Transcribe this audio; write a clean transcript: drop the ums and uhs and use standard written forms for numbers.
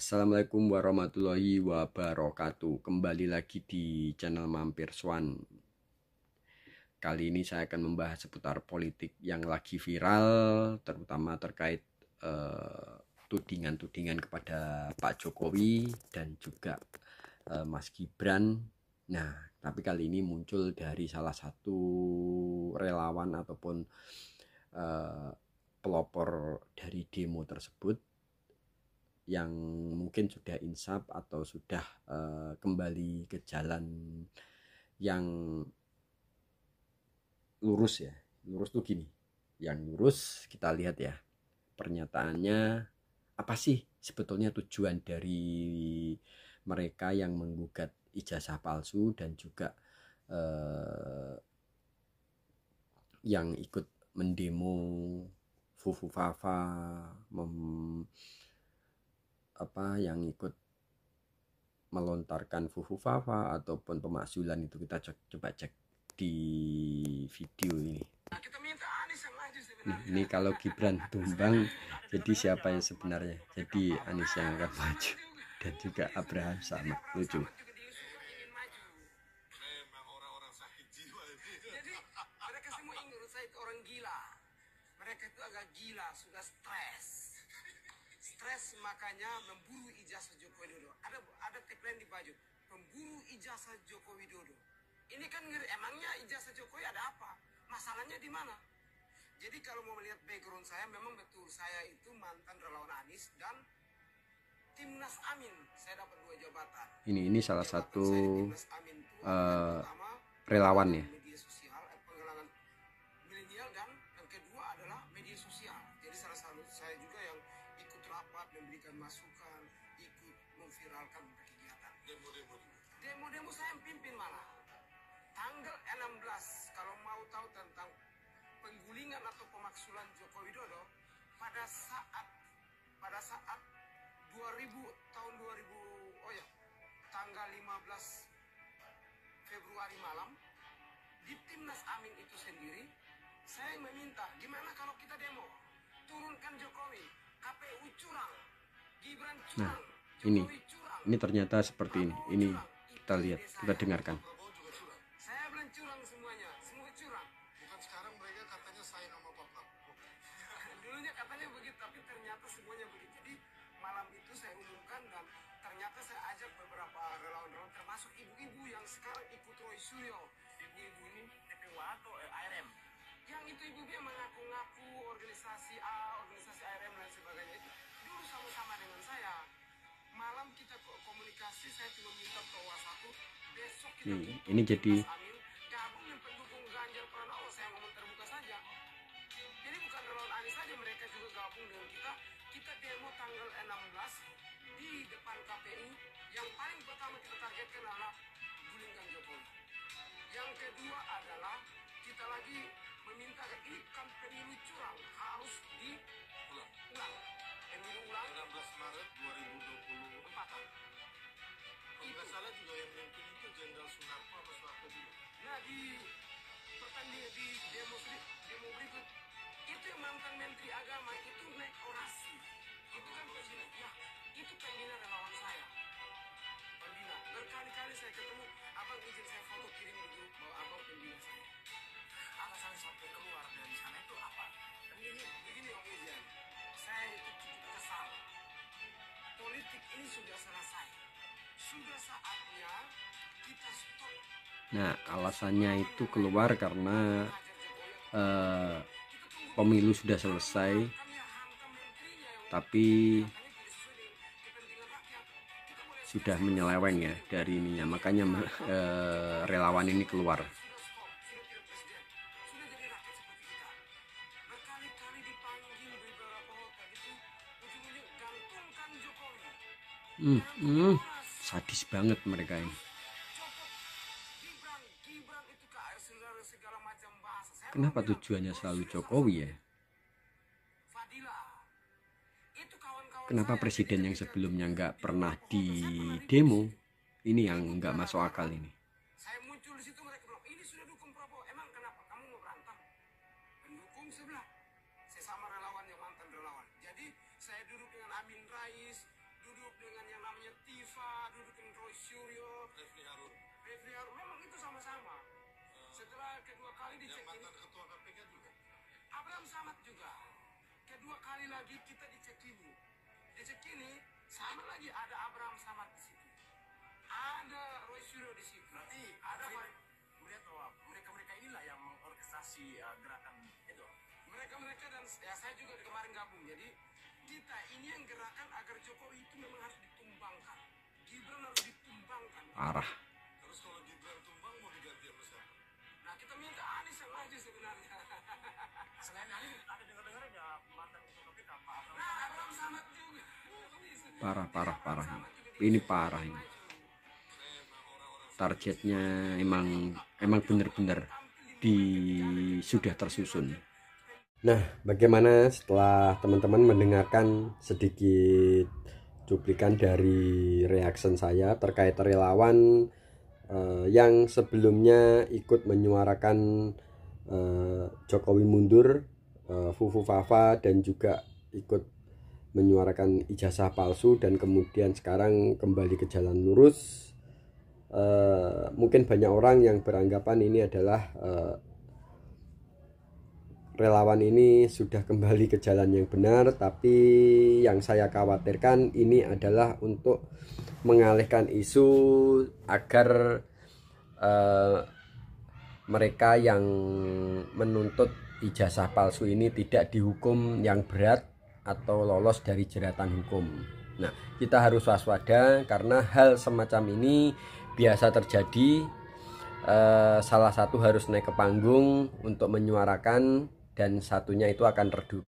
Assalamualaikum warahmatullahi wabarakatuh. Kembali lagi di channel Mampir Swan. Kali ini saya akan membahas seputar politik yang lagi viral, terutama terkait tudingan-tudingan kepada Pak Jokowi dan juga Mas Gibran. Nah, tapi kali ini muncul dari salah satu relawan ataupun pelopor dari demo tersebut, yang mungkin sudah insaf atau sudah kembali ke jalan yang lurus ya. Lurus tuh gini, yang lurus kita lihat ya pernyataannya, apa sih sebetulnya tujuan dari mereka yang menggugat ijazah palsu dan juga yang ikut mendemo Fufu Fafa, yang ikut melontarkan Fufu Fafa ataupun pemakzulan. Itu kita coba cek di video ini. Ini kalau Gibran tumbang, jadi siapa yang sebenarnya? Jadi Anies yang akan maju dan juga Abraham sama. Lucu. Mereka itu agak gila, sudah stres, makanya memburu ijazah Joko Widodo. Ada tagline di baju, pemburu ijazah Joko Widodo. Ini kan ngeri, emangnya ijazah Jokowi ada apa? Masalahnya di mana? Jadi kalau mau melihat background saya, memang betul saya itu mantan relawan Anies dan Timnas Amin. Saya dapat 2 jabatan. Ini salah satu relawan ya. Media sosial, penggalangan milenial, dan yang kedua adalah media sosial. Jadi salah satu saya juga yang ikut rapat, memberikan masukan, ikut memviralkan kegiatan. Demo saya yang pimpin malah. Tanggal 16, kalau mau tahu tentang penggulingan atau pemaksulan Joko Widodo, pada saat 2000 tanggal 15 Februari malam di Timnas Amin itu sendiri, saya meminta, gimana kalau kita demo, turunkan Jokowi, KPU curang, Gibran curang, Jokowi curang. Ini ternyata seperti ini. Ini kita lihat, kita dengarkan. Saya bilang curang semuanya, semua curang. Bukan sekarang mereka katanya saya nama Bapak. Dulunya katanya begitu, tapi ternyata semuanya begitu. Jadi malam itu saya umumkan, dan ternyata saya ajak beberapa relawan-relawan, termasuk ibu-ibu yang sekarang ikut Roy Suryo. Ibu-ibu ini TPWA atau ARM? Yang itu ibu yang mengaku-ngaku organisasi A, organisasi ARM dan sebagainya, itu dulu sama-sama dengan saya. Malam kita komunikasi, saya cuma minta ke WhatsApp, besok kita ini jadi gabung dengan pendukung Ganjar Pranowo. Saya ngomong terbuka saja. Jadi bukan relawan Anies saja, mereka juga gabung dengan kita. Kita demo tanggal 16 di depan KPU. Yang paling pertama kita targetkan adalah gulingkan Jokowi. Yang kedua adalah kita lagi meminta, ini kan pemilu curang, harus diulang. Pemilu ulang 16 Maret 2024. Kalau salah juga yang mungkin itu Jenderal Sunarko atau Soeharto dulu. Nah, di pertandingan di demo berikut itu yang mantan Menteri Agama itu naik orasi. Itu kan presiden, ya itu pembina relawan saya. Pembina, berkali-kali saya ketemu, abang izin saya foto kirim di grup bahwa abang pembina saya. Alasan sampai keluar dari sana itu apa? Begini Om Ijan, saya itu cukup kesal. Politik ini sudah selesai. Sudah saatnya kita stop. Nah, alasannya itu keluar karena pemilu sudah selesai, tapi sudah menyeleweng ya dari ininya, makanya relawan ini keluar. Sadis banget mereka ini. Kenapa tujuannya selalu Jokowi ya? Kenapa presiden yang sebelumnya nggak pernah di demo? Ini yang nggak masuk akal ini. Saya muncul di situ, mereka bilang ini sudah dukung Prabowo. Emang kenapa? Kamu mau berantem? Pendukung sebelah. Saya sama relawan yang mantan relawan. Jadi saya duduk dengan Amin Rais, duduk dengan dicek ini. Ketua KPK juga. Abraham Samad juga. Kedua kali lagi kita dicek ini. Dicek ini sama lagi ada Abraham Samad di situ. Ada Roy Suryo di situ. Berarti ada melihat bahwa mereka-mereka inilah yang mengorkestrasi gerakan itu. Mereka dan ya saya juga kemarin gabung. Jadi kita ini yang gerakan agar Jokowi itu memang harus ditumbangkan. Gibran harus ditumbangkan. Parah. Terus kalau Gibran tumbang mau diganti sama siapa? Nah kita minta Anies yang maju sebenarnya. Selain Anies ada dengar-dengar ya mantan ketua KPK Pak Abraham. Nah Abraham Samad juga. Parah. Ini parah ini. Targetnya emang bener-bener sudah tersusun. Nah, bagaimana setelah teman-teman mendengarkan sedikit cuplikan dari reaction saya terkait relawan yang sebelumnya ikut menyuarakan Jokowi mundur, Fufu Fafa, dan juga ikut menyuarakan ijazah palsu, dan kemudian sekarang kembali ke jalan lurus. Mungkin banyak orang yang beranggapan ini adalah relawan ini sudah kembali ke jalan yang benar, tapi yang saya khawatirkan ini adalah untuk mengalihkan isu agar mereka yang menuntut ijazah palsu ini tidak dihukum yang berat atau lolos dari jeratan hukum. Nah, kita harus waspada karena hal semacam ini biasa terjadi. Salah satu harus naik ke panggung untuk menyuarakan, dan satunya itu akan redup.